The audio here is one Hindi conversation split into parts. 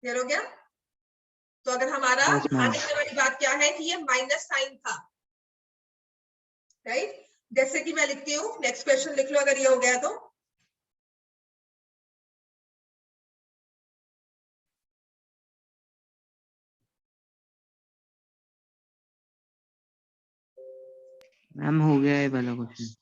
क्लियर हो गया? तो अगर हमारा ध्यान रखने वाली बात क्या है कि ये माइनस साइन था, राइट? जैसे कि मैं लिखती हूँ, नेक्स्ट क्वेश्चन लिख लो अगर ये हो गया तो। मैम हो गया है वाला क्वेश्चन।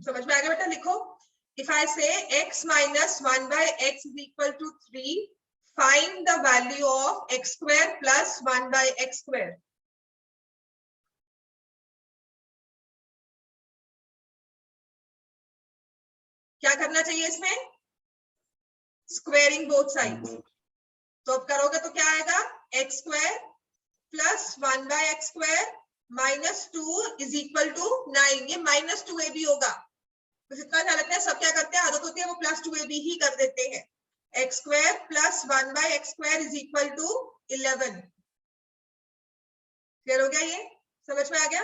समझ में आ गया बेटा? लिखो, इफ आई से x minus 1 by x is equal to 3, find the value of x square plus 1 by x square. क्या करना चाहिए इसमें? Squaring both sides. तो अब करोगे तो क्या आएगा? x square plus 1 by x square minus 2 is equal to 9। ये माइनस 2ab होगा। तो इतना ध्यान रखना है, सब क्या करते हैं, आदत होती है वो प्लस 2ab ही कर देते हैं। x square plus 1 by x square is equal to 11। Clear हो गया? ये समझ में आ गया?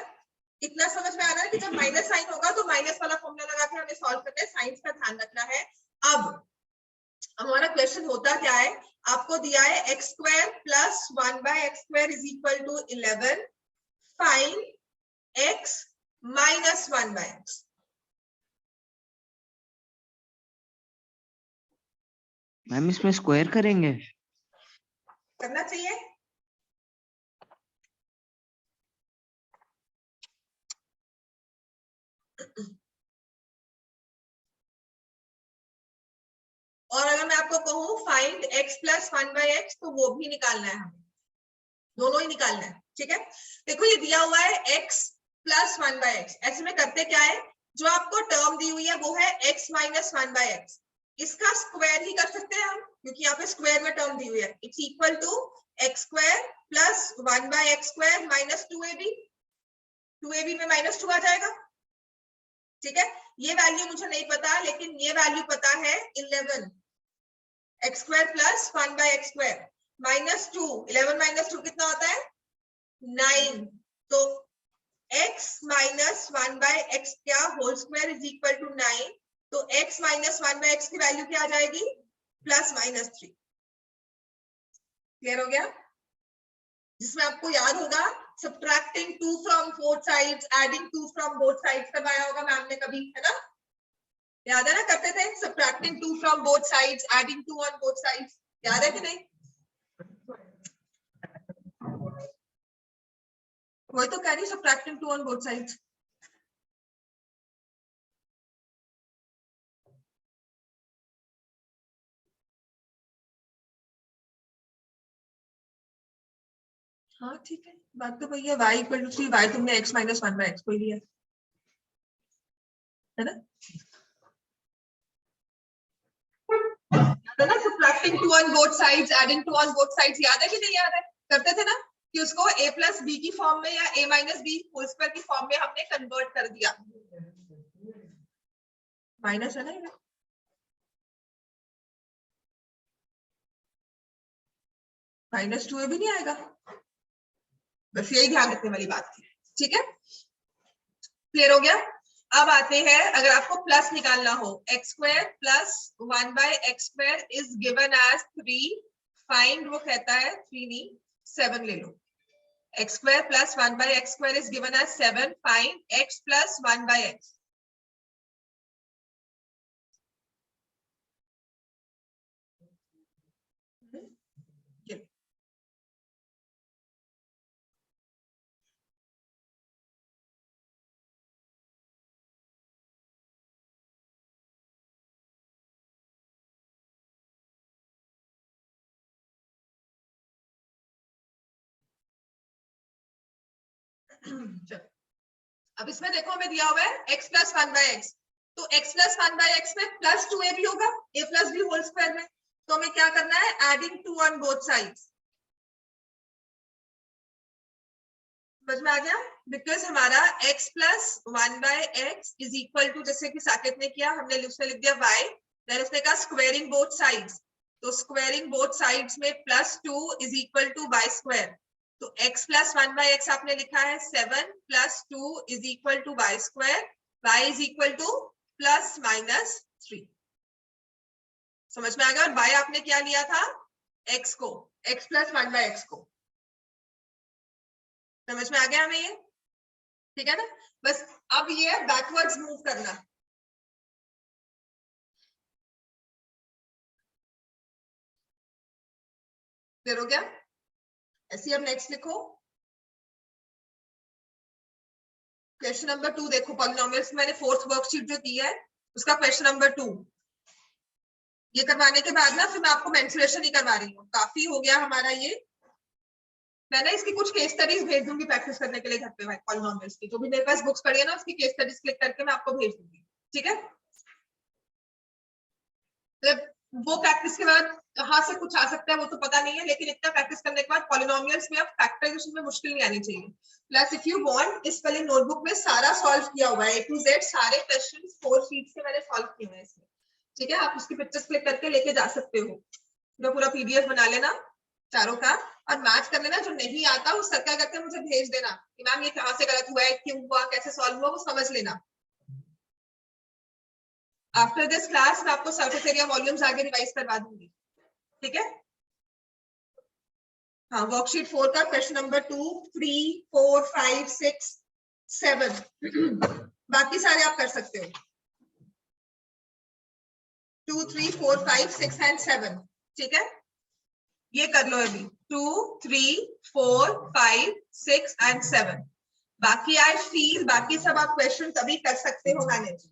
इतना समझ में आ रहा है कि जब माइनस साइन होगा तो माइनस वाला फॉर्मूला लगा के हमें सॉल्व करना है, साइंस का ध्यान रखना है। अब हमारा क्वेश्चन होता क्या है, आपको दिया है x square plus 1 by x square is equal to 11, find x minus 1 by x। Ma'am इसमें स्क्वायर करेंगे? करना चाहिए। और अगर मैं आपको कहूं find x plus 1 by x, तो वो भी निकालना है हमें, दोनों ही निकालना है। ठीक है, देखो ये दिया हुआ है x प्लस 1 by x। ऐसे में करते क्या है, जो आपको टर्म दी हुई है वो है x माइनस 1 by x। इसका स्क्वायर ही कर सकते हैं हम, क्योंकि यहाँ पे स्क्वायर में टर्म दी हुई है। It's equal to x square plus 1 by x square minus 2ab। 2ab में माइनस 2 आ जाएगा। ठीक है, ये वैल्यू मुझे नहीं पता, लेकिन ये वैल्यू पता है 11। x square plus 1 by x square minus 2, 11 minus 2 कितना होता है? 9। तो x माइनस 1 by x क्या whole square is equal to 9। तो x माइनस 1 by x की वैल्यू क्या आ जाएगी? Plus minus 3। क्लियर हो गया? जिसमें आपको याद होगा subtracting 2 from both sides, adding 2 from both sides करवाया होगा मैम ने कभी, है ना? याद है ना, करते थे subtracting 2 from both sides, adding 2 on both sides. याद है कि नहीं? वही तो कह रही, सब्ट्रैक्टिंग 2 ऑन बोथ साइड्स। हाँ ठीक है, बात तो वही है। y इक्वल टू 3, y तुमने x माइनस 1 by x को लिया है ना? याद है ना, subtracting 2 on both sides, adding 2 on both sides. याद है कि नहीं याद है? करते थे ना कि उसको a प्लस बी की फॉर्म में या a minus b whole square की फॉर्म में हमने कन्वर्ट कर दिया। माइनस है ना ये? माइनस 2 भी नहीं आएगा। बस यही ध्यान रखने वाली बात थी। ठीक है, क्लियर हो गया? अब आते हैं, अगर आपको प्लस निकालना हो, x square plus 1 by x square is given as 3, find, वो कहता है 3 नहीं 7 ले लो। x square plus 1 by x square is given as 7, find x plus 1 by x। अब इसमें देखो हमें दिया हुआ है x प्लस 1 by x, तो x प्लस 1 by x में प्लस 2ab होगा, a plus b whole square में। तो हमें क्या करना है, एडिंग 2 ऑन बोथ साइड्स। समझ में आ गया? बिकॉज हमारा x plus 1/x is equal to, जैसे कि साकेत ने किया, हमने उसमें लिख दिया y, देन उसने कहा स्क्वायरिंग बोथ साइड्स, तो स्क्वायरिंग बोथ साइड्स में +2 is equal to y square, तो x प्लस 1/x आपने लिखा है 7 + 2 is equal to y square, y is equal to ±3। समझ में आ गया? और y आपने क्या लिया था? x को, x प्लस 1/x को। समझ में आ गया हमें ये? ठीक है ना? बस अब ये बैकवर्ड्स मूव करना। क्लियर हो गया? ऐसे अब नेक्स्ट लिखो, क्वेश्चन नंबर 2 देखो, पॉलिनोमियल्स मैंने फोर्थ वर्कशीट जो दी है उसका क्वेश्चन नंबर 2। ये करवाने के बाद ना फिर मैं आपको मेंसुरेशन ही करवा रही हूँ, काफी हो गया हमारा ये। मैं ना इसकी कुछ केस स्टडीज भेज दूंगी प्रैक्टिस करने के लिए घर पे, पॉलिनोमियल्स की जो भी मेरे पास बुक्स पड़ी है ना उसकी केस स्टडीज क्लिक करके मैं आपको भेज दूंगी। ठीक है? वो प्रैक्टिस के बाद कहाँ से कुछ आ सकता है वो तो पता नहीं है, लेकिन इतना प्रैक्टिस करने के बाद पॉलिनोमियल्स में अब फैक्टराइजेशन में मुश्किल नहीं आनी चाहिए। प्लस इफ यू वांट, इस वाली नोटबुक में सारा सॉल्व किया हुआ है, A to Z सारे क्वेश्चंस 4 शीट से मैंने सॉल्व किए हुए हैं इसमें। ठीक है? आप उसकी पिक्चर्स क्लिक करके लेके जा सकते हो, पूरा PDF बना लेना चारों का, और मैच कर लेना। जो नहीं आता वो सर्कल करके मुझे भेज देना कि मैम ये कहाँ से गलत हुआ है, क्यों हुआ, कैसे सॉल्व हुआ, वो समझ लेना। आफ्टर दिस क्लास मैं आपको सरफेस एरिया वॉल्यूम्स आगे रिवाइज करवा दूंगी। ठीक है? हाँ, वर्कशीट 4 का क्वेश्चन नंबर 2, 3, 4, 5, 6, 7 बाकी सारे आप कर सकते हो। 2, 3, 4, 5, 6 एंड 7। ठीक है? ये कर लो अभी, 2, 3, 4, 5, 6 एंड 7। बाकी आई फील बाकी सब आप क्वेश्चन तभी कर सकते हो मैनेज।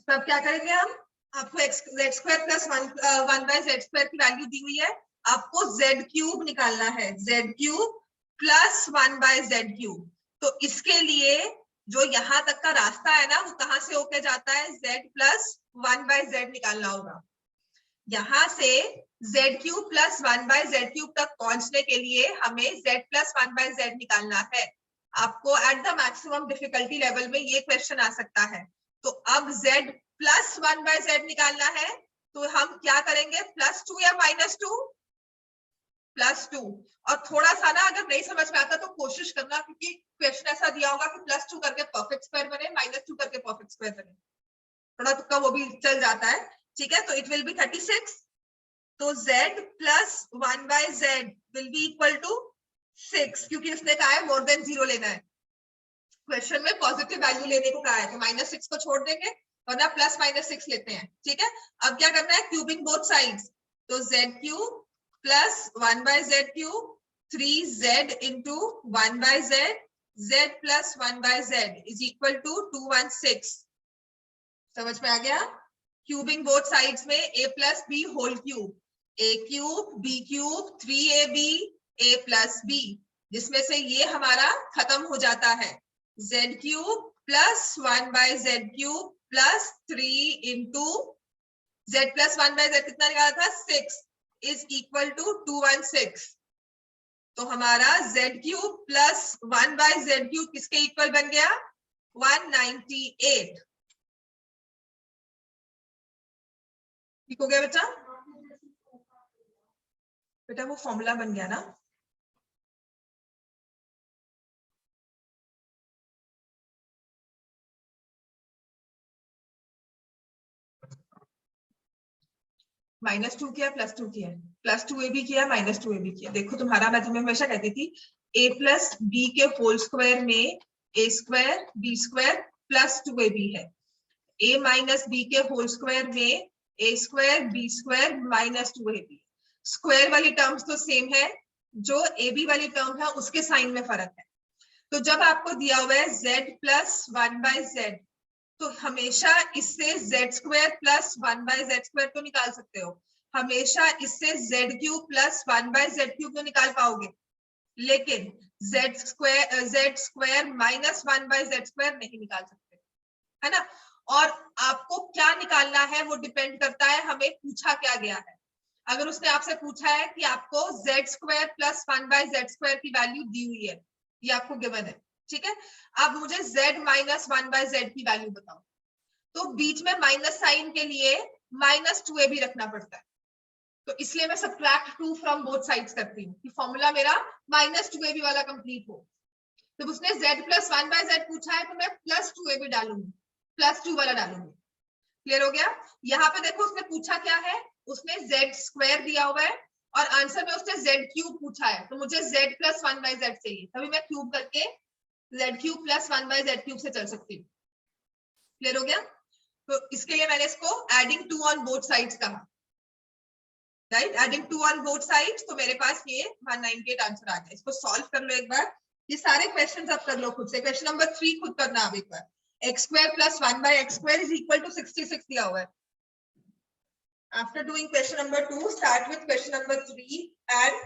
तब क्या करेंगे हम? आपको z² प्लस 1/z² की वैल्यू दी हुई है, आपको z³ निकालना है, z³ प्लस 1/z³। तो इसके लिए जो यहाँ तक का रास्ता है ना वो कहाँ से होके जाता है? z प्लस 1/z निकालना होगा। यहाँ से z³ प्लस 1/z³ तक पहुंचने के लिए हमें z प्लस 1/z निकालना है। आपको at the maximum difficulty level में ये क्वेश्चन आ सकता है। तो अब z प्लस 1/z निकालना है, तो हम क्या करेंगे? +2 या -2? +2। और थोड़ा सा ना अगर नहीं समझ में आता तो कोशिश करना, क्योंकि क्वेश्चन ऐसा दिया होगा कि +2 करके परफेक्ट स्क्वायर बने, -2 करके परफेक्ट स्क्वायर बने, थोड़ा तुक्का वो भी चल जाता है। ठीक है? तो इट विल बी 36। तो z plus 1/z will be equal to 6, क्योंकि उसने कहा है मोर देन 0 लेना है। क्वेश्चन में पॉजिटिव वैल्यू लेने को कहा है, तो -6 को छोड़ देंगे, वरना +-6 लेते हैं। ठीक है, अब क्या करना है, क्यूबिंग बोथ साइड्स, तो z³ plus 1/z³ 3z into 1/z, z plus 1/z is equal to 216। समझ में आ गया? क्यूबिंग बोथ साइड्स में a plus b whole cube, a³ b³ 3ab a plus b, जिसमें से ये हमारा खत्म हो जाता है, z³ plus 1/z³ plus 3 into z plus 1/z कितना निकाला था, 6 इज इक्वल टू 216। तो हमारा z³ प्लस 1/z³ किसके इक्वल बन गया, 198। ठीक हो गया बेटा? बेटा वो फॉर्मूला बन गया ना? -2 किया, +2 किया, +2ab किया, -2ab किया। देखो तुम्हारा, मैं तुम्हें हमेशा कहती थी a प्लस बी के होल स्क्वायर में a² b² प्लस 2ab है, a माइनस बी के होल स्क्वायर में a² b² minus 2ab। Square वाली टर्म्स तो सेम है, जो ab वाली टर्म है उसके साइन में फर्क है। तो जब आपको दिया हुआ है z प्लस 1/z, तो हमेशा इससे z² प्लस 1/z² तो निकाल सकते हो, हमेशा इससे z³ प्लस 1/z³ तो निकाल पाओगे, लेकिन z² माइनस 1/z² नहीं निकाल सकते, है ना? और आपको क्या निकालना है वो डिपेंड करता है हमें पूछा क्या गया है। अगर उसने आपसे पूछा है कि आपको z² प्लस 1/z² की वैल्यू दी हुई है, ये आपको गिवन है, ठीक है, अब मुझे z माइनस 1/z की वैल्यू बताओ, तो बीच में माइनस साइन के लिए -2ab रखना पड़ता है, तो इसलिए मैं सबट्रैक्ट 2 फ्रॉम बोथ साइड्स करती हूँ कि फॉर्मूला मेरा -2ab वाला कंप्लीट हो। तो उसने z प्लस 1/z पूछा है, तो मैं +2ab डालूंगी, +2 वाला डालूंगी। क्लियर हो गया? यहाँ पे देखो उसने पूछा क्या है, उसने z² दिया हुआ है और आंसर में उसने z³ पूछा है, तो मुझे z प्लस 1/z चाहिए, तभी मैं क्यूब करके z³ प्लस 1/z³ से चल सकती हूँ। क्लियर हो गया? तो इसके लिए मैंने इसको एडिंग 2 ऑन बोथ साइड्स कहा, right? Adding 2 on both sides, तो मेरे पास ये 198 आंसर आ गया। इसको सॉल्व कर लो एक बार, ये सारे क्वेश्चंस आप कर लो खुद से। क्वेश्चन नंबर 3 खुद करना आप एक बार, x² plus 1/x² is equal to 66 दिया हुआ है। After doing question number 2, start with question number 3 and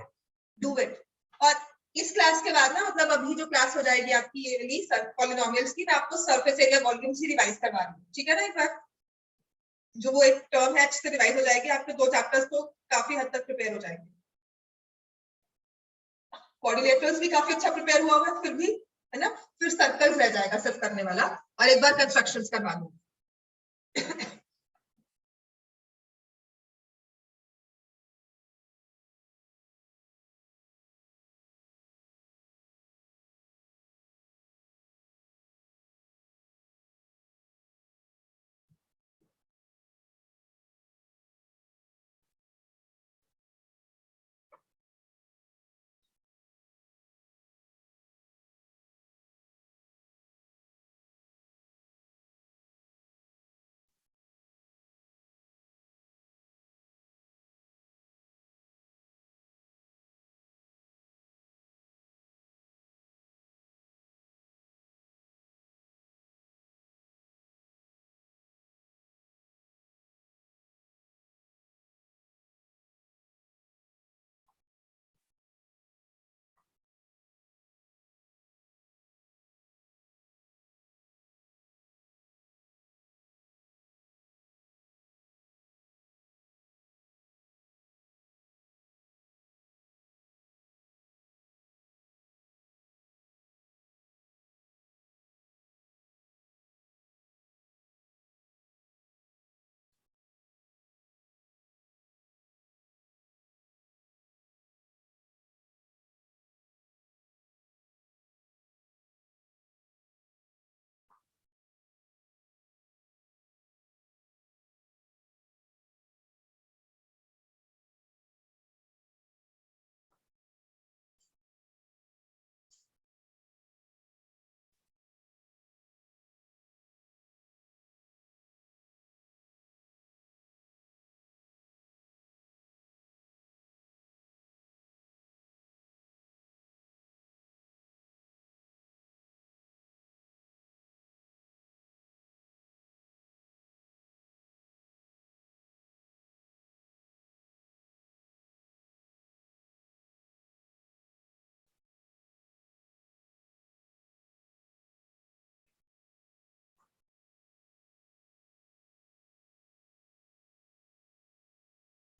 do it. और इस क्लास के बाद ना, मतलब अभी जो क्लास हो जाएगी आपकी ये वाली पॉलिनोमियल्स की, मैं आपको सरफेस एरिया वॉल्यूम से रिवाइज करवा रही हूँ, ठीक है ना? एक बार जो वो एक टर्म है अच्छे से रिवाइज हो जाएगी, आपके 2 चैप्टर्स तो काफी हद तक प्रिपेयर हो जाएंगे। कोऑर्डिनेटर्स भी काफी अच्छा प्रिपेयर हुआ है फिर भी, है ना? फिर सर्कल्स रह जाएगा सिर्फ करने वाला, और एक बार कंस्ट्रक्शंस करवा दूंगी।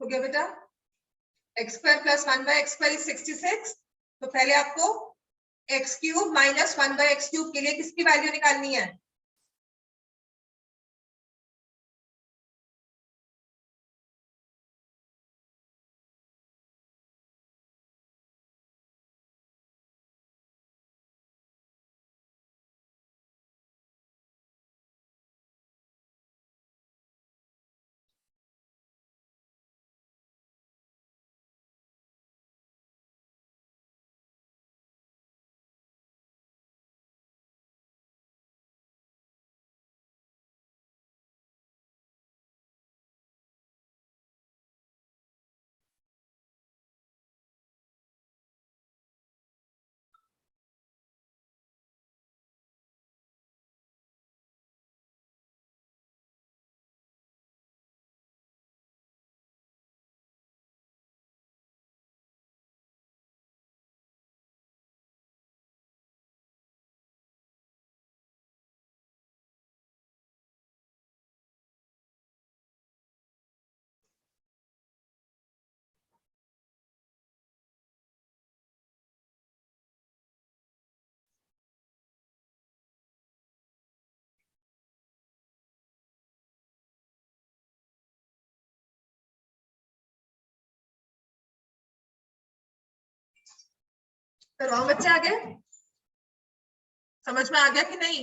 हो गया बेटा, x square plus 1 by x square is 66। तो पहले आपको x cube minus 1 by x cube के लिए किसकी वैल्यू निकालनी है? करवाओ बच्चे आगे, समझ में आ गया कि नहीं?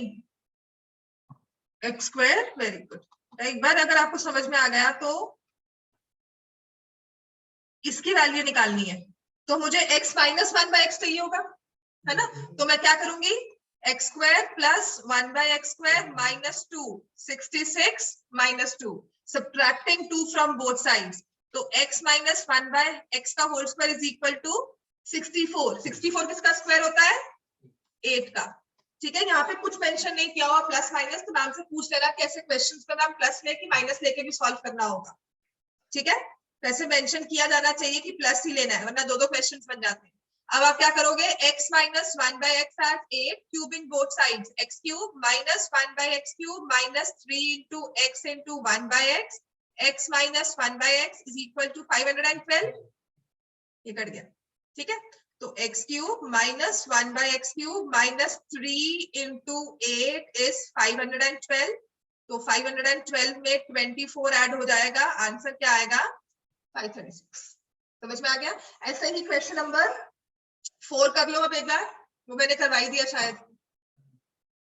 X square, very good. एक बार अगर आपको समझ में आ गया तो इसकी वैल्यू निकालनी है। तो मुझे x माइनस 1 बाय एक्स चाहिए होगा, है ना? तो मैं क्या करूंगी, x square plus 1 by x square minus 2, 66 minus 2, subtracting 2 from both sides. तो x माइनस 1 बाय एक्स का whole square is equal to 64। 64 किसका स्क्वायर होता है? 8 का। ठीक है, यहाँ पे कुछ मेंशन नहीं किया हुआ प्लस माइनस, तो मैम से पूछ लेना कैसे क्वेश्चंस पे मैम प्लस लेके माइनस लेके भी सॉल्व करना होगा। ठीक है, वैसे मेंशन किया जाना चाहिए कि प्लस ही लेना है, वरना दो दो क्वेश्चंस बन जाते हैं। अब आप क्या करोगे, x minus 1 by x at 8 cubing both sides, x cube minus 1 by x cube minus 3 into x into 1 by x, x minus 1 by x is equal to 512। ये कट गया। ठीक है, तो x cube minus 1 by x cube minus 3 into 8 is 512। तो 512 में 24 ऐड हो जाएगा, आंसर क्या आएगा? 536। समझ में आ गया? ऐसे ही क्वेश्चन नंबर 4 कर लो अब एक बार, वो मैंने करवाई दिया शायद।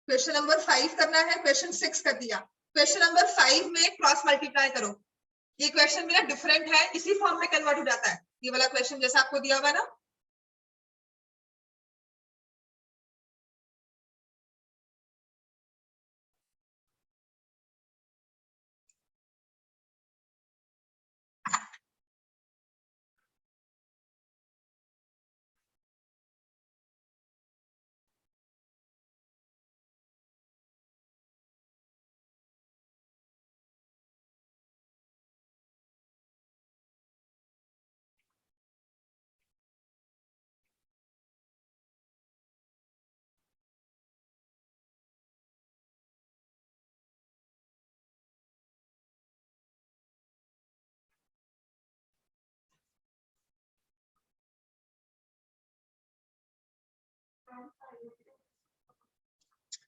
क्वेश्चन नंबर 5 करना है, क्वेश्चन 6 कर दिया। क्वेश्चन नंबर 5 में क्रॉस मल्टीप्लाई करो। ये क्वेश्चन मेरा डिफरेंट है, इसी फॉर्म में कन्वर्ट हो जाता है ये वाला क्वेश्चन जैसा आपको दिया हुआ ना।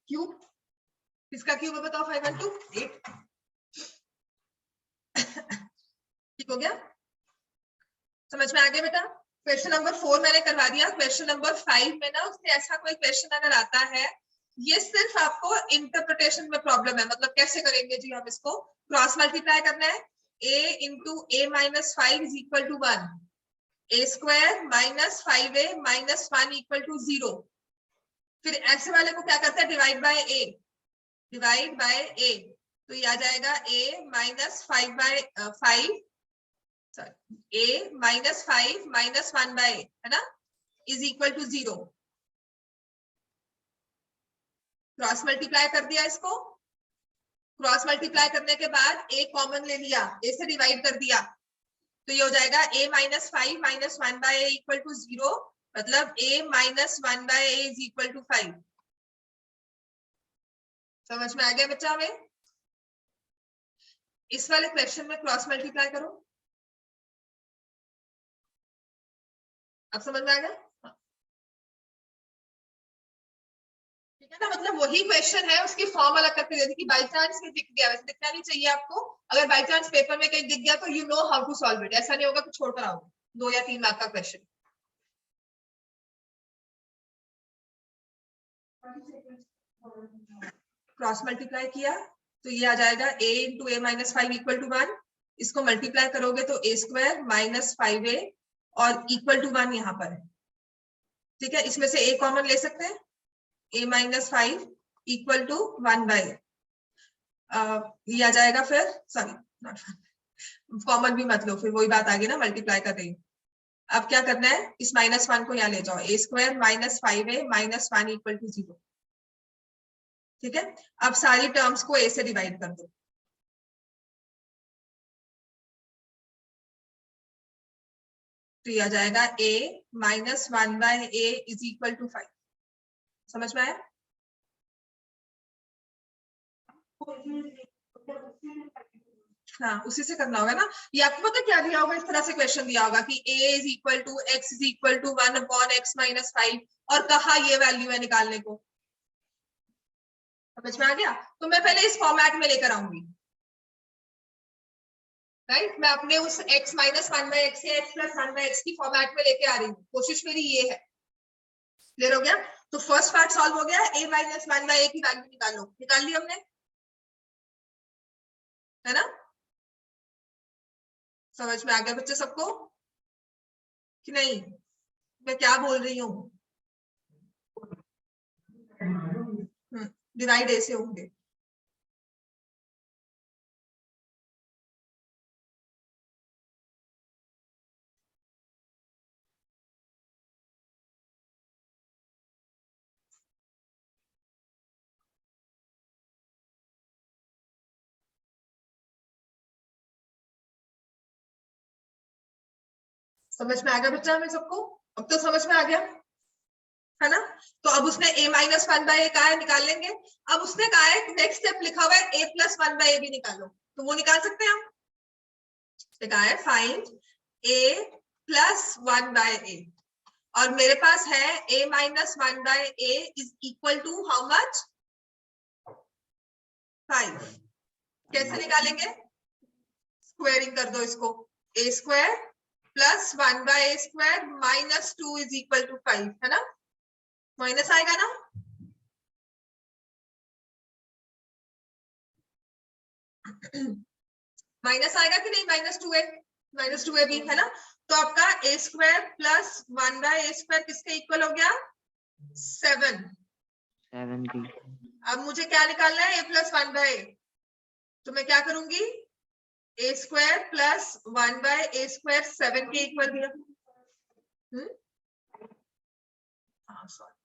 क्यूब, किसका क्यूब है बताओ? 512 8। ठीक हो गया, समझ में आ गया बेटा? क्वेश्चन नंबर 4 मैंने करवा दिया। क्वेश्चन नंबर 5 में ना उसमें ऐसा कोई क्वेश्चन अगर आता है, ये सिर्फ आपको इंटरप्रिटेशन में प्रॉब्लम है, मतलब कैसे करेंगे जी हम इसको? क्रॉस मल्टीप्लाई करना है, a into a minus 5 is equal to 1, a square minus 5a minus 1 equal to 0। फिर ऐसे वाले को क्या करते हैं, divide by a, divide by a। तो ये आ जाएगा a minus 5 by 5, a minus 5 minus 1 by है ना, is equal to 0। Cross multiply कर दिया इसको, क्रॉस मल्टीप्लाई करने के बाद a कॉमन ले लिया, a से डिवाइड कर दिया, तो ये हो जाएगा a minus 5 minus 1 bye a equal to 0, मतलब a minus 1 bye a is equal to 5। समझ में आ गया बच्चा? हमें इस वाले क्वेश्चन में क्रॉस मल्टीप्लाई करो, अब समझ में आ गया? ठीक है ना, मतलब वही क्वेश्चन है, उसकी फॉर्म अलग करके दे दी कि बाई चांस में दिख गया, वैसे दिखना नहीं चाहिए आपको। अगर बाई चांस पेपर में कहीं दिख गया तो you know how to solve it, ऐसा नहीं होगा कि छोड़कर आओगे 2 या 3 मार्क का क्वेश्चन। क्रॉस मल्टीप्लाई किया तो ये आ जाएगा a into a minus 5 equal to 1। इसको मल्टीप्लाई करोगे तो a स्क्वायर माइनस 5a और इक्वल टू 1 यहाँ पर है। ठीक है, इसमें से a कॉमन ले सकते हैं, a minus 5 equal to 1 by ये आ जाएगा। फिर सॉरी नॉट कॉमन भी मत लो, फिर वही बात आ गई ना, मल्टीप्लाई कर रही हूँ। अब क्या करना है, इस -1 को यहाँ ले जाओ, a square minus 5a minus 1 equal to 0। ठीक है, अब सारी टर्म्स को a से डिवाइड कर दो। तो ये आ जाएगा a minus 1 bye a is equal to 5। समझ में आया? हाँ, उसी से करना होगा ना। ये आपको पता क्या दिया होगा, इस तरह से क्वेश्चन दिया होगा कि a is equal to x is equal to 1 upon x minus 5 और कहा ये वैल्यू है निकालने को। समझ में आ गया? तो मैं पहले इस फॉर्मेट में लेकर आऊंगी, राइट? मैं अपने उस x माइनस 1 बाय x या x प्लस 1 बाय x की फॉर्मेट में लेके आ रही हूँ। कोशिश मेरी ये है। क्लियर हो गया? तो फर्स्ट पार्ट सॉल्व हो गया, a माइनस 1 बाय a की वैल्यू निकालो। निकाल ली हमने, है ना? समझ में आ गया बच्चे सबको कि नहीं? मैं क्या बोल रही हूँ? डिवाइड ऐसे होंगे। समझ में आ गया बच्चा हमें सबको? अब तो समझ में आ गया, है ना? तो अब उसने a माइनस 1 बाय a कहा है, निकाल लेंगे। अब उसने कहा है नेक्स्ट स्टेप लिखा हुआ है a प्लस 1 बाय a भी निकालो, तो वो निकाल सकते हैं हम। कहा है find a plus 1 bye a और मेरे पास है a minus 1 bye a is equal to how much? 5। कैसे निकालेंगे? स्क्वायरिंग कर दो इसको, a square plus 1 bye a square minus 2 is equal to 5, है ना? माइनस आएगा ना? माइनस आएगा कि नहीं? -2a भी है ना? तो आपका a square plus 1 bye a square किसके इक्वल हो गया? 7 की। अब मुझे क्या निकालना है? a plus 1 bye a। तो मैं क्या करूंगी? a square plus 1 bye a square 7 के इक्वल दिया। हाँ सॉरी,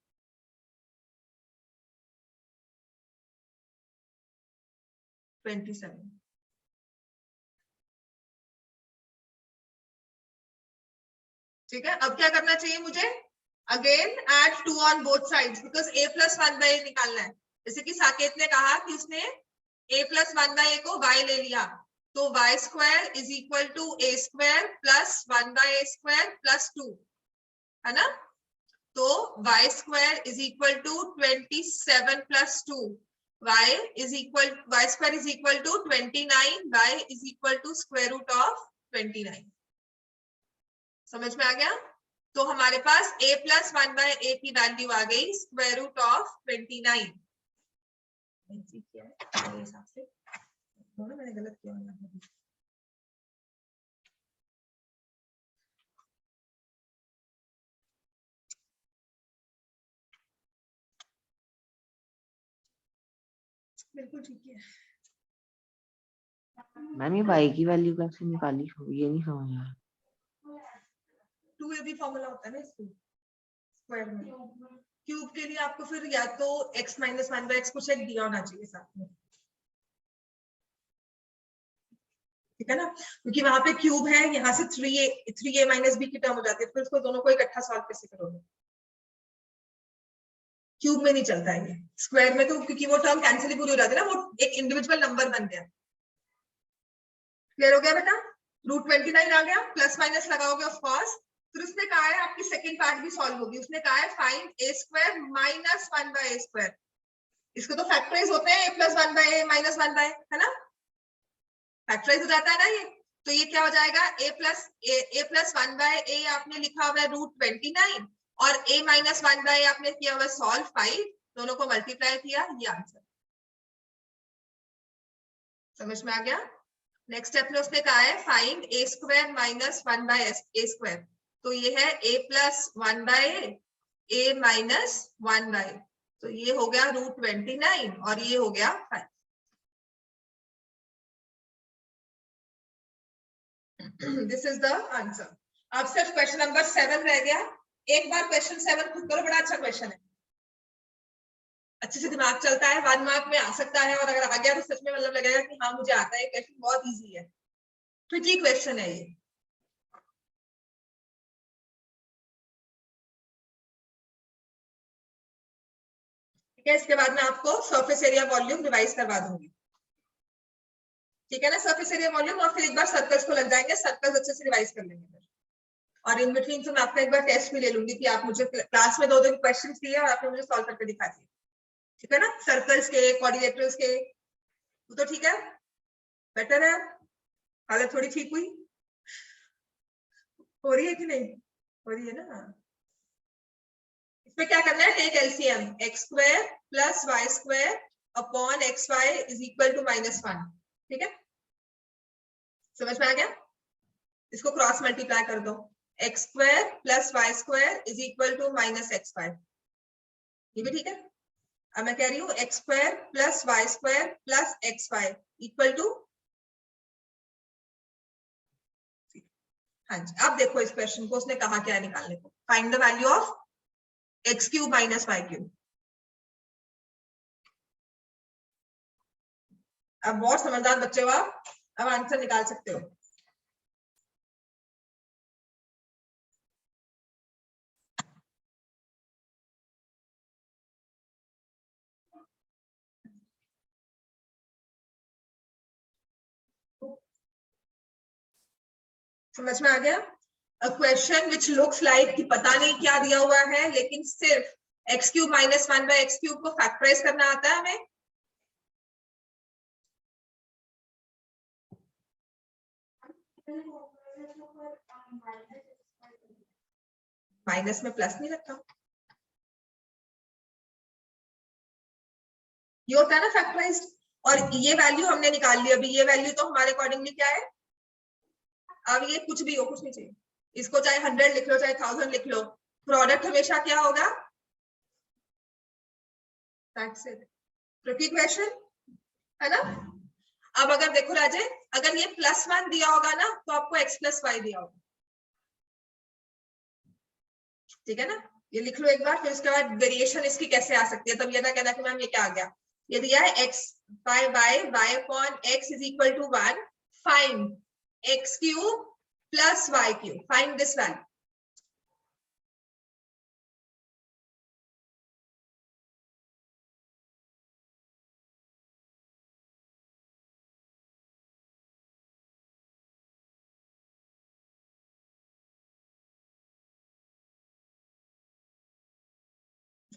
ठीक है, अब क्या करना चाहिए मुझे? Again add 2 on both sides because a plus 1 bye a निकालना है। जैसे कि साकेत ने कहा कि उसने a प्लस 1 बाय a को y ले लिया, तो y square is equal to a square plus 1 bye a square plus 2, है ना? तो y square is equal to 27 plus 2, y square is equal to 29, y is equal to square root of 29। समझ में आ गया? तो हमारे पास a प्लस 1 बाय a की वैल्यू आ गई स्क्वायर रूट ऑफ 29। मेरे हिसाब से मैंने गलत किया बिल्कुल ठीक है। मैम ये y की वैल्यू कैसे निकाली, ये नहीं समझ आया। 2a भी फॉर्मूला होता है ना इसको स्क्वायर में। क्यूब के लिए आपको फिर या तो x माइनस 1 बाय x को चेक दिया होना चाहिए साथ में, ठीक है ना? क्योंकि वहां पे क्यूब है, यहाँ से 3a माइनस b की टर्म हो जाती है, फिर उसको दोनों को इकट्ठा सॉल्व कैसे करोगे? क्यूब में नहीं चलता है ये, स्क्वायर में तो क्योंकि वो टर्म कैंसिल ही पूरी हो जाती है ना, वो एक इंडिविजुअल नंबर बन गया। क्लियर हो गया बेटा? रूट 29 आ गया, प्लस माइनस लगाओगे ऑफ कोर्स फिर उसने कहा है आपकी सेकंड पार्ट भी सॉल्व होगी, उसने कहा है find a square minus 1 bye a square. इसको तो फैक्टराइज होते हैं a plus 1 bye a minus 1 by, है ना, फैक्टराइज हो जाता है ना ये। तो ये क्या हो जाएगा, a प्लस 1 बाय a आपने लिखा हुआ है √29 और a माइनस 1 बाय आपने किया हुआ सॉल्व 5, दोनों को मल्टीप्लाई किया, ये आंसर। समझ में आ गया। नेक्स्ट स्टेप में उसने कहा है find a square minus 1 bye a square. तो ये है a plus 1 bye a minus 1 by, तो ये हो गया √29 और ये हो गया 5। This is the answer. अब सिर्फ क्वेश्चन नंबर 7 रह गया। एक बार क्वेश्चन 7 खुद करो, बड़ा अच्छा क्वेश्चन है, अच्छे से दिमाग चलता है, 1 मार्क में आ सकता है, और अगर आ गया तो सच में मतलब लगेगा कि हाँ मुझे आता है, क्वेश्चन बहुत इजी है, ट्रिकी क्वेश्चन है ये। ठीक है, इसके बाद मैं आपको सरफेस एरिया वॉल्यूम रिवाइज करवा दूंगी, ठीक है ना, सरफेस एरिया वॉल्यूम, और फिर एक बार सर्कल्स को लग जाएंगे, सर्कल्स अच्छे से रिवाइज कर लेंगे। और इन बिटवीन से मैं आपका एक बार टेस्ट भी ले लूंगी कि आप मुझे क्लास में 2 क्वेश्चन दिए और आपने मुझे सॉल्व करके दिखा दिए, ठीक है ना, सर्कल्स के, क्वाड्रिलेटरल्स के। तो ठीक है, बेटर है, हालत थोड़ी ठीक हुई, हो रही है कि नहीं, हो रही है ना। इसमें क्या करना है, take LCM, x square plus y square upon x y is equal to -1, ठीक है, समझ में आ गया। इसको क्रॉस मल्टीप्लाई कर दो, x square plus y square is equal to -x y, ये भी ठीक है। अब मैं कह रही हूँ x square plus y square plus x y equal to, हाँ जी। अब देखो इस क्वेश्चन को, उसने कहा क्या है निकालने को, find the value of x cube minus y cube. अब बहुत समझदार बच्चे हो आप, अब आंसर निकाल सकते हो। समझ में आ गया। A question which looks like कि पता नहीं क्या दिया हुआ है, लेकिन सिर्फ x cube minus 1 by x cube को फैक्टराइज करना आता है हमें। माइनस में प्लस नहीं रखा, ये होता है ना फैक्टराइज्ड। और ये वैल्यू हमने निकाल ली, अभी ये वैल्यू तो हमारे अकॉर्डिंगली क्या है, अब ये कुछ भी हो, कुछ नहीं चाहिए, इसको चाहे 100 लिख लो चाहे 1000 लिख लो, प्रोडक्ट हमेशा क्या होगा, दैट्स इट, ट्रिकी क्वेश्चन है ना। अब अगर देखो राजे, अगर ये +1 दिया होगा ना तो आपको x प्लस वाई दिया होगा, ठीक है ना, ये लिख लो एक बार, फिर उसके बाद वेरिएशन इसकी कैसे आ सकती है, तब ये ना कहना कि मैम ये क्या आ गया। ये दिया है x by y upon x is equal to 1, find x cube plus y cube, find this value.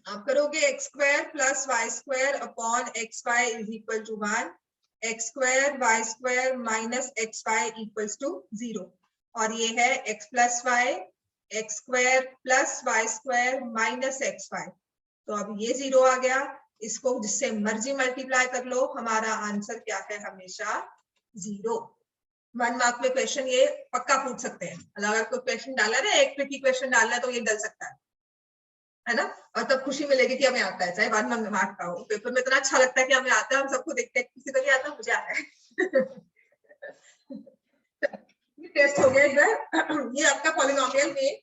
आप करोगे x square plus y square upon x y is equal to 1, x square y square minus x y equals to 0, और ये है x plus y x square plus y square minus x y, तो अब ये 0 आ गया, इसको जिससे मर्जी मल्टीप्लाई कर लो, हमारा आंसर क्या है, हमेशा 0। 1 मार्क में क्वेश्चन ये पक्का पूछ सकते हैं, अगर कोई क्वेश्चन डाला ना, एक ट्रिकी क्वेश्चन डालना है तो ये डल सकता है ना, और तब खुशी मिलेगी कि हमें आता है, चाहे 1 मार्क का हो। पेपर में इतना अच्छा लगता है कि हमें आता है, हम सबको देखते हैं, किसी को नहीं आता, मुझे आता है। ये टेस्ट हो गया एक बार। ये आपका पॉलिनोमियल में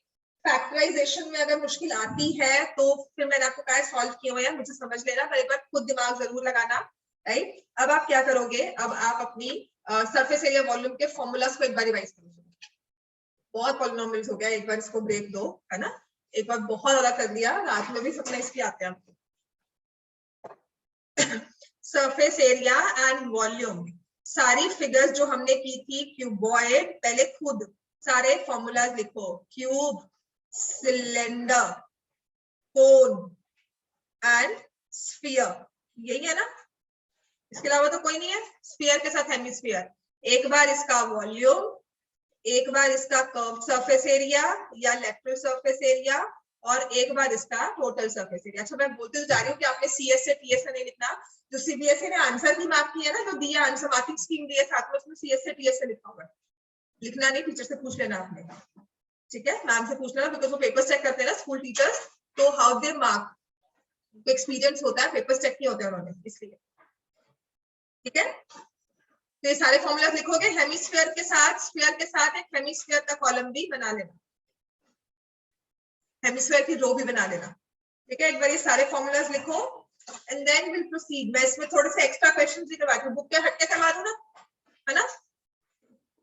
फैक्टराइजेशन में अगर मुश्किल आती है तो फिर मैंने आपको कहा सॉल्व किया हुआ है, मुझे समझ लेना, पर एक बार खुद दिमाग जरूर लगाना, राइट। अब आप क्या करोगे, अब आप अपनी सरफेस एरिया वॉल्यूम के फॉर्मूलाज को एक बार रिवाइज करोगे। बहुत पॉलिनोमियल्स हो गया, एक बार इसको ब्रेक दो, है ना, एक बार बहुत ज्यादा कर दिया, रात में भी सपने इसके आते हैं आपको। सरफेस एरिया एंड वॉल्यूम, सारी फिगर्स जो हमने की थी क्यूबॉइड, पहले खुद सारे फॉर्मूलाज लिखो, cube, cylinder, cone and sphere, यही है ना, इसके अलावा तो कोई नहीं है। स्फीयर के साथ हेमिस्फीयर, एक बार इसका वॉल्यूम, एक बार इसका कर्व सरफेस एरिया या लेटरल सरफेस एरिया, और एक बार इसका टोटल सरफेस एरिया। अच्छा, मैं बोलते तो जा रही हूँ कि आपने सीएस से टीएस से नहीं लिखना, जो सीबीएसई ने आंसर की मार्क की है ना, जो दिया आंसर मार्किंग स्कीम दी है साथ में, उसमें सीएस से टीएस से लिखा होगा, लिखना नहीं, टीचर से पूछ लेना आपने, ठीक है, मैम से पूछ लेना, बिकॉज वो पेपर चेक करते हैं ना स्कूल टीचर्स, तो हाउ दे मार्क, एक्सपीरियंस होता है, पेपर चेक किए होते हैं उन्होंने, इसलिए, ठीक है। तो ये सारे फॉर्मूलाज लिखोगे, हेमिस्फीयर के साथ, स्फीयर के साथ एक हेमिस्फीयर का कॉलम भी बना लेना, हेमिस्फीयर की रो भी बना लेना, ठीक है। एक बार ये सारे फॉर्मूलाज लिखो एंड देन विल प्रोसीड। मैं इसमें थोड़े से एक्स्ट्रा क्वेश्चंस भी करवाती हूँ, बुक के हट के करवा दूं ना, है ना,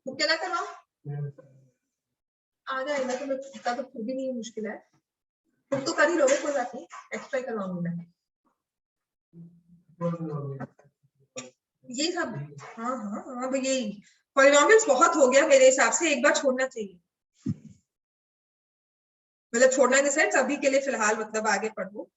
बुक के ना करवाओ, आ जाएगा तो मैं इतना तो फिर भी नहीं मुश्किल है, बुक तो कर ही लोगे, कोई बात नहीं, एक्स्ट्रा करवाऊंगी मैं ये सब। हाँ हाँ हाँ, यही पॉलिनोमियल्स बहुत हो गया मेरे हिसाब से, एक बार छोड़ना चाहिए, मतलब छोड़ना इन द सेंस अभी के लिए फिलहाल, मतलब आगे पढ़ो।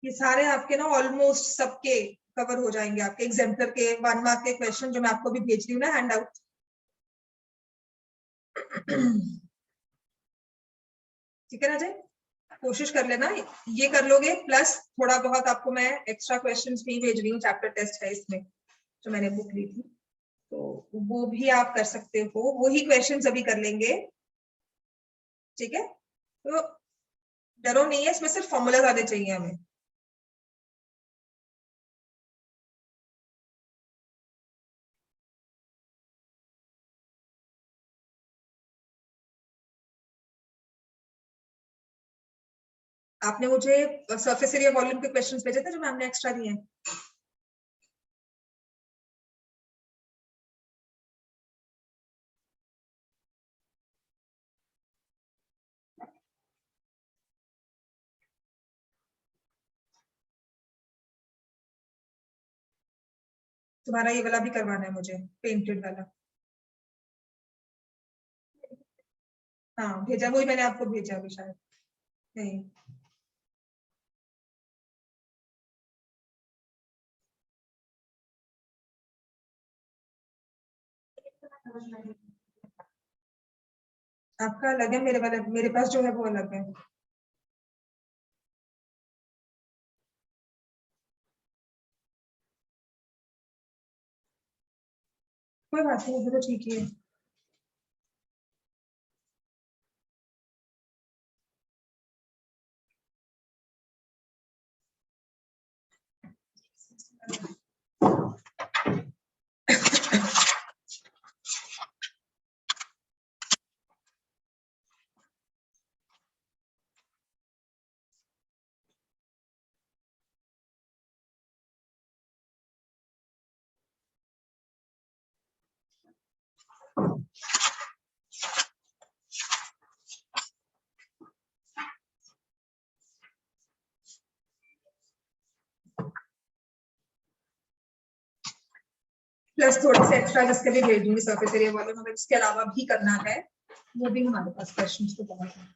ये सारे आपके ना ऑलमोस्ट सबके कवर हो जाएंगे, आपके एग्जाम्पलर के 1 मार्क के क्वेश्चन जो मैं आपको भी भेज रही हूँ ना हैंड आउट। ठीक है ना जी, कोशिश कर लेना, ये कर लोगे, प्लस थोड़ा बहुत आपको मैं एक्स्ट्रा क्वेश्चंस भी भेज रही हूँ, चैप्टर टेस्ट है इसमें जो मैंने बुक ली थी, तो वो भी आप कर सकते हो, वही क्वेश्चंस अभी कर लेंगे, ठीक है। तो डरो नहीं है, इसमें सिर्फ फॉर्मूला आने चाहिए हमें। आपने मुझे सरफेस एरिया वॉल्यूम के क्वेश्चंस भेजे थे जो मैम ने एक्स्ट्रा दिए हैं। तुम्हारा ये वाला भी करवाना है मुझे, पेंटेड वाला। हाँ भेजा, वही मैंने आपको भेजा अभी शायद, नहीं आपका अलग है, मेरे वाला, मेरे पास जो है वो अलग है। कोई बात नहीं, वो तो ठीक ही है। प्लस थोड़े से एक्स्ट्रा जिसके भी भेज दूंगी सरफेस एरिया वाले, मगर इसके अलावा भी करना है, वो भी हमारे पास क्वेश्चंस तो बहुत है।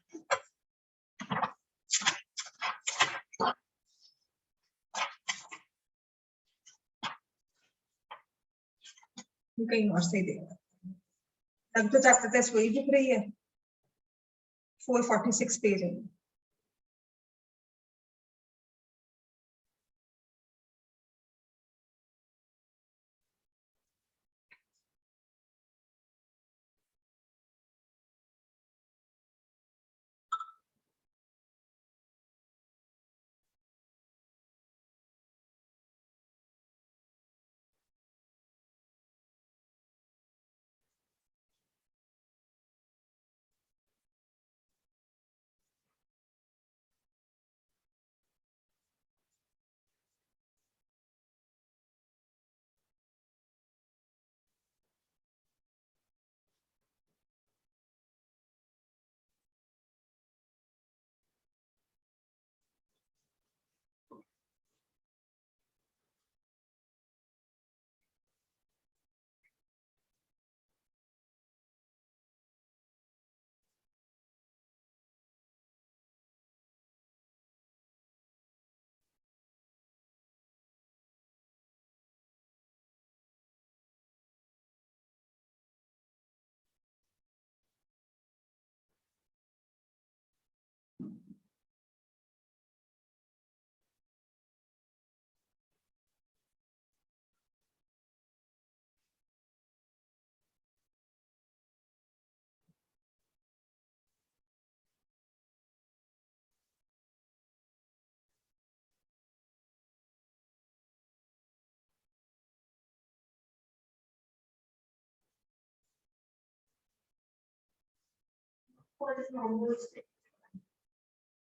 कहीं और से ही देगा, तब तो चैप्टर टेस्ट वही दिख रही है, 446 पेज है।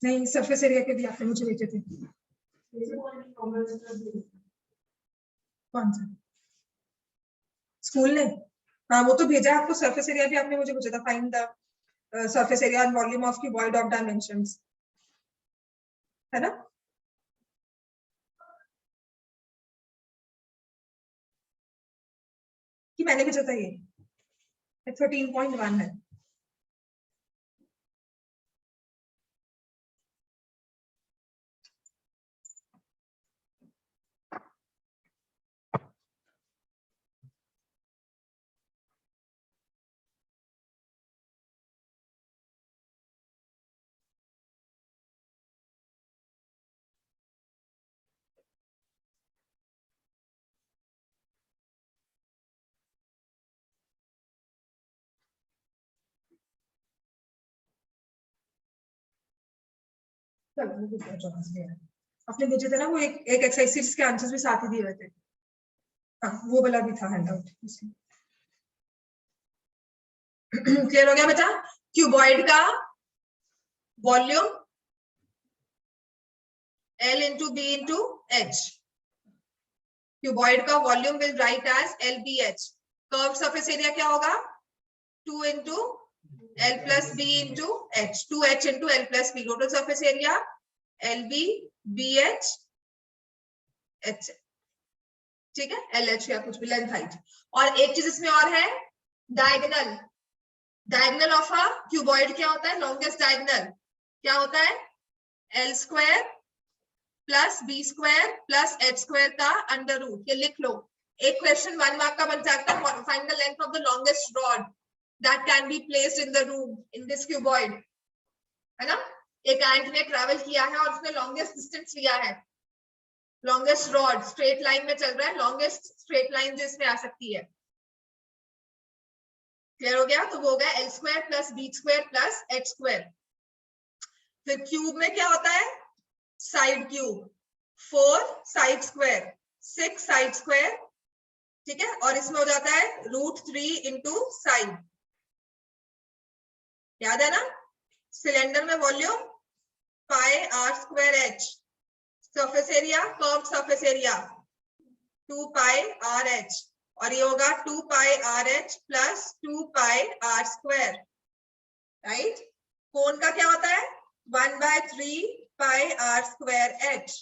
नहीं, सरफेस एरिया के भी आपने मुझे भेजे थे। कौन सा स्कूल ने? हाँ वो तो भेजा आपको, सरफेस एरिया भी आपने मुझे पूछा था, find the surface area and volume of cuboid of dimensions, है ना? कि मैंने भेजा था ये 13.1 है। आपने भेजे थे ना वो, एक एक्सरसाइज के आंसर्स भी साथ ही दिए हुए थे। हाँ वो वाला भी था हैंडआउट। क्लियर हो गया बेटा? क्यूबॉइड का volume L into B into H, cuboid का volume will write as LBH। Curved surface area क्या होगा? 2 into L plus B into H, 2H into L plus B। Total surface area LB BH H, ठीक है, LH या कुछ भी, लेंथ हाइट। और एक चीज इसमें और है, diagonal. Diagonal of a cuboid क्या होता है? लॉन्गेस्ट डायगोनल क्या होता है? L square plus b square plus h square का अंडर रूट। ये लिख लो, एक क्वेश्चन 1 मार्क का बन जाता है। Find the length of the longest rod that can be placed in the room in this cuboid, है ना? एक एंट ने ट्रैवल किया है और उसने लॉन्गेस्ट डिस्टेंस लिया है। लॉन्गेस्ट रॉड स्ट्रेट लाइन में चल रहा है, लॉन्गेस्ट स्ट्रेट लाइन जो इसमें आ सकती है। क्लियर हो गया? तो वो हो गया l square plus b square plus h square. फिर क्यूब में क्या होता है? Side cube, 4 side square 6 side square, ठीक है, और इसमें हो जाता है √3 इंटू साइड। याद है ना? सिलेंडर में volume pi r square h, surface area curved surface area 2 pi r h, और ये होगा 2 pi r h plus 2 pi r square, right? Cone का क्या होता है? 1/3 pi r square h,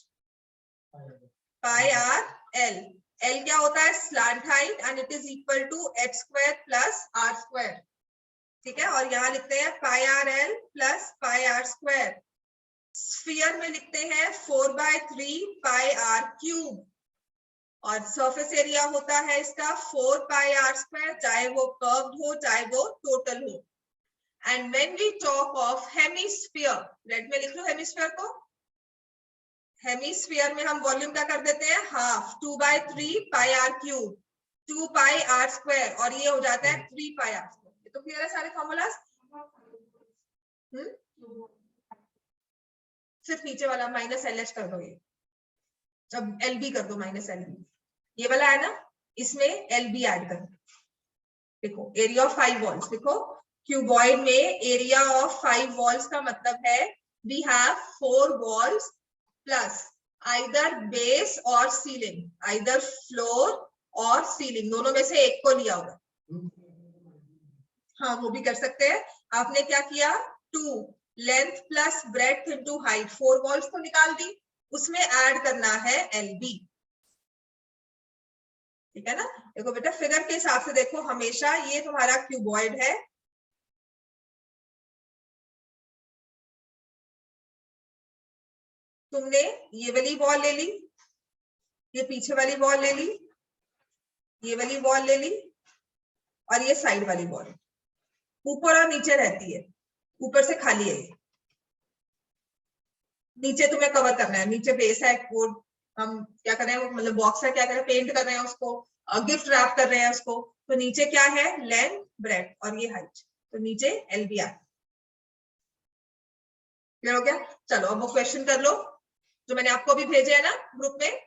pi r l. L क्या होता है? Slant height, and it is equal to h square plus r square, ठीक है। और यहाँ लिखते हैं pi r l plus pi r square. Sphere में लिखते हैं 4/3 पाई आर क्यूब, और सरफेस एरिया होता है इसका 4 पाई आर स्क्वायर, चाहे वो कर्व्ड हो चाहे वो टोटल हो। And when we talk of hemisphere, red में लिख लो हेमिस्फीयर को। हेमिस्फीयर में हम वॉल्यूम क्या कर देते हैं, half 2/3 pi r cube, 2 pi r square, और ये हो जाता है 3 पाई आर स्क्वायर। ये तो क्लियर है सारे फॉर्मूलाज। सिर्फ नीचे वाला माइनस एल एच कर दो, ये जब एल बी कर दो माइनस एल बी, ये वाला है ना, इसमें एल बी ऐड कर दो। देखो एरिया ऑफ 5 वॉल्स, देखो क्यूबॉइड में एरिया ऑफ 5 वॉल्स का मतलब है we have 4 walls plus either base और सीलिंग, आइदर फ्लोर और सीलिंग, दोनों में से एक को लिया होगा। हाँ वो भी कर सकते हैं। आपने क्या किया, 2 length plus breadth into height, 4 walls को निकाल दी, उसमें ऐड करना है एलबी। ठीक है ना। देखो बेटा फिगर के हिसाब से देखो, हमेशा ये तुम्हारा क्यूबॉइड है, तुमने ये वाली वॉल ले ली, ये पीछे वाली वॉल ले ली, ये वाली वॉल ले ली, और ये साइड वाली वॉल ऊपर और नीचे रहती है, ऊपर से खाली है। नीचे तुम्हें कवर करना है, नीचे बेस है, वो हम क्या कर रहे हैं, मतलब बॉक्स है, क्या कर रहे हैं, पेंट कर रहे हैं उसको, गिफ्ट रैप कर रहे हैं उसको। तो नीचे क्या है, लेंथ ब्रेड्थ और ये हाइट, तो नीचे एलबीआर। क्लियर हो गया। चलो अब वो क्वेश्चन कर लो जो मैंने आपको अभी भेजे है ना ग्रुप में।